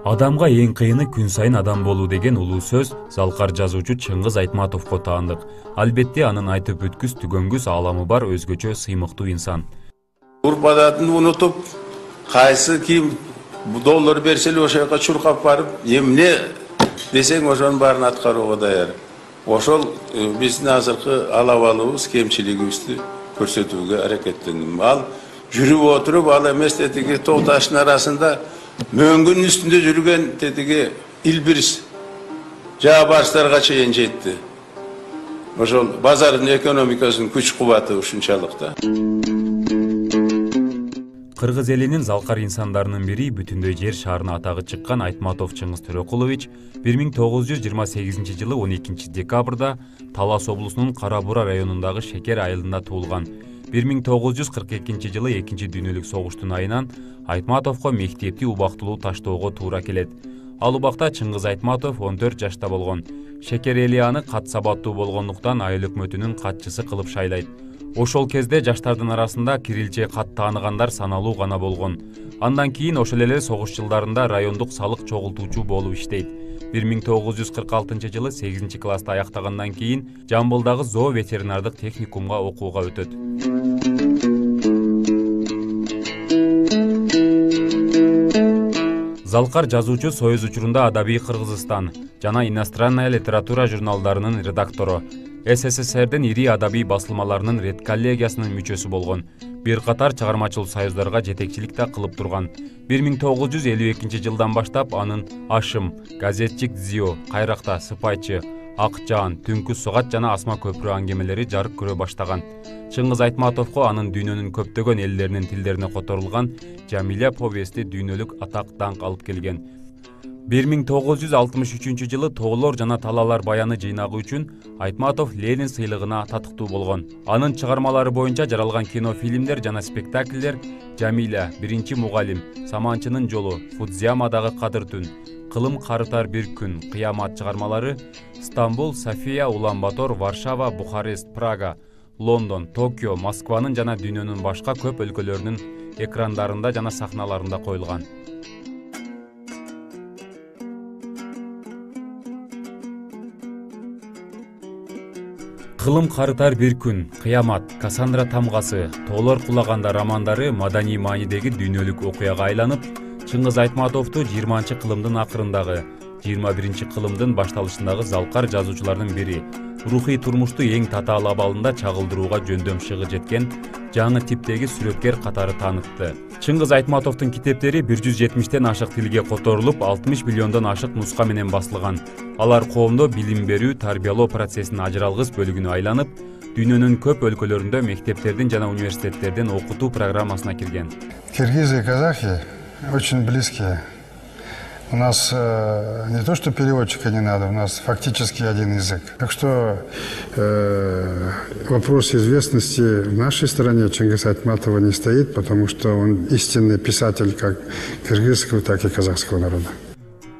Адамга эң кыйыны күн сайын адам болуу деген улуу сөз залкар жазуучу Чыңгыз Айтматовго таандык. Албетте анын айтып өткүс түгөнгүс ааламы бар өзгөчө сыймыктуу инсан. Урп адатын унутуп, кайсы ким доллар берсе эле ошол жака чуркап барып, эмне десең ошонун баарын аткарууга даяр. Ошол биздин азыркы алабалыбыз, кемчилигибизди көрсөтүүгө аракеттендим. Ал жүрүп отуруп, ал эмес тетиги тоо таштын арасында мөңгүнүн үстүндө жүргөн тетиги илбирс жаабарстарга чейин жетти. Ошол базардын экономикасынын күч кубаты ушунчалык да. Кыргыз элинин залкар инсандарынын бири бүтүндөй жер шаарына атагы чыккан Айтматов Чыңгыз Төрөкулович 1928 жылы 12 декабрда Талас облусунун Кара Бура районундагы Шекер айылында туулган. 1942 жылы 2 дүйнөлүк согуштун айынан Айтматовго мектепти убактылуу таштоого туура келет. Ал убакта Чыңгыз Айтматов 14 жашта болгон. Шекер эли аны кат сабаттуу болгондуктан айыл өкмөтүнүн катчысы кылып шайлайт. Ошол кезде жаштардын арасында кирилче кат тааныгандар саналуу гана болгон. Андан кийин ошол эле согуш жылдарында райондук салык чогултуучу болуп иштейт. 1946 жылы 8 класста аяктагандан кийин Жамбылдагы зоо ветеринардык техникумга окууга өтөт. Залкар жазуучу Союз учурунда Адабий Кыргызстан жана иностранная литература журналдарынын редактору, СССРдин ири адабий басылмаларынын редколлегиясынын мүчөсү болгон. Бир катар чыгармачыл союздарга жетекчилик да кылып турган. 1952 жылдан баштап анын Ашым, Газетчик Дзио, Кайракта, Сыпайчы, Ак Жаан, Түнкү Сугат жана Асма көпүрө аңгемелери жарык көрө баштаган. Чыңгыз Айтматовго анын дүйнөнүн көптөгөн элдеринин тилдерине которулган Жамиля повести дүйнөлүк атак даңк алып келген. 1963 жылы Тоолор жана Талалар баяны жыйнагы үчүн Айтматов Ленин сыйлыгына татыктуу болгон. Анын чыгармалары боюнча жаралган кинофильмдер жана спектакльдер Жамиля, Биринчи мугалим, Саманчынын жолу, Фудзиямадагы Кадыр түн, Кылым карытар бир күн, Кыямат чыгармалары Стамбул, София, Улан-Батор, Варшава, Бухарест, Прага, Лондон, Токио, Москванын жана дүйнөнүн башка көп өлкөлөрүнүн экрандарында жана сахналарында коюлган. Кылым карытар бир күн, Кыямат, Кассандра тамгасы, Тоолор кулаганда романдары маданий маанидеги дүйнөлүк окуяга айланып, Чыңгыз Айтматовду 20-кылымдын акырындагы, 21-кылымдын башталышындагы залкар жазуучулардын бири, рухий турмушту эң татаал абалында чагылдырууга жөндөм шыгы жеткен жаңы типтеги сүрөткер катары таанытты. Чыңгыз Айтматовдун китептери 170тен ашык тилге которулуп, 60 миллиондон ашык нуска менен басылган. Алар коомдо билим берүү, тарбиялоо процессинин ажыралгыс бөлүгүнө айланып, дүйнөнүн көп өлкөлөрүндө мектептердин жана университеттердин окутуу программасына кирген. Киргизы и казахи очень близкие. У нас не то, что переводчика не надо, у нас фактически один язык. Так что вопрос известности в нашей стране Чингиза Айтматова не стоит, потому что он истинный писатель как кыргызского, так и казахского народа.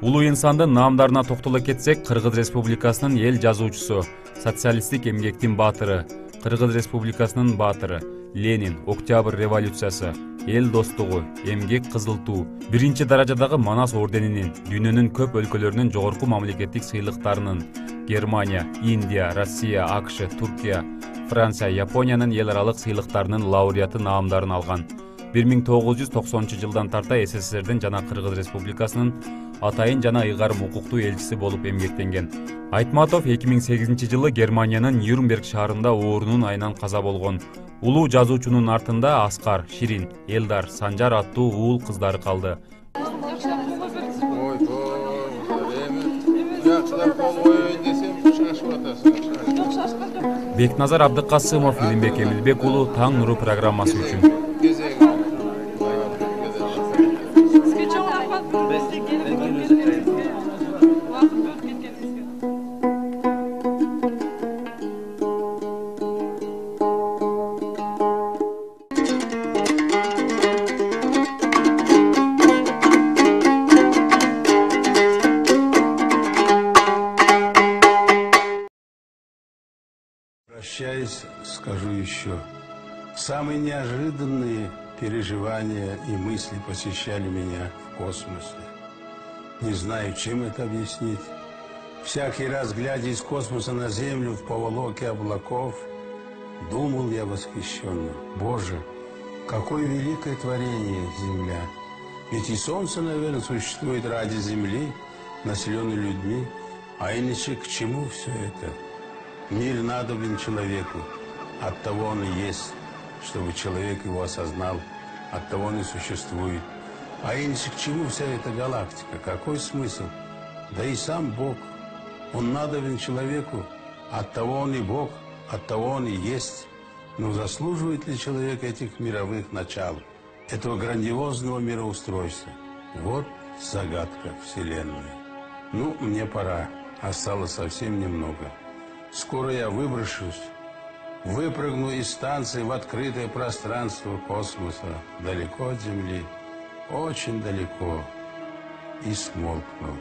Улуу инсандын наамдарына токтоло кетсек, Кыргыз Республикасынын эл жазуучусу, социалисттик эмгектин баатыры, Кыргыз Республикасынын баатыры, Ленин, Октябрь революциясы, эл достугу, эмгек кызыл туу, биринчи даражадагы Манас орденинин, дүйнөнүн көп өлкөлөрүнүн жогорку мамлекеттик сыйлыктарынын, Германия, Индия, Россия, АКШ, Туркия, Франция, Япониянын эл аралык сыйлыктарынын лауреаты наамдарын алган. 1990 жылдан тарта СССРдин жана Кыргыз Республикасынын атайын жана ыйгарым укуктуу элчиси болуп эмгектенген. Айтматов 2008 жылы Германиянын Нюрнберг шаарында оорунун айынан каза болгон. Улуу жазуучунун артында Аскар, Ширин, Элдар, Санжар аттуу уул кыздары калды. Бекназар Абдыкасымов, Илимбек Эмилбек уулу Таң нуру программасы үчүн. Прощаясь, скажу еще. Самые неожиданные переживания и мысли посещали меня в космосе. Не знаю, чем это объяснить. Всякий раз, глядя из космоса на Землю в поволоке облаков, думал я восхищенно: Боже, какое великое творение Земля! Ведь и Солнце, наверное, существует ради Земли, населенной людьми. А иначе к чему все это? Мир надобен человеку, оттого он и есть, чтобы человек его осознал, оттого он и существует. А иначе к чему вся эта галактика? Какой смысл? Да и сам Бог, он надобен человеку, оттого он и Бог, оттого он и есть. Но заслуживает ли человек этих мировых начал, этого грандиозного мироустройства? Вот загадка Вселенной. Ну, мне пора. Осталось совсем немного. Скоро я выброшусь, выпрыгну из станции в открытое пространство космоса, далеко от Земли, очень далеко, и смолкну.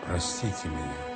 Простите меня.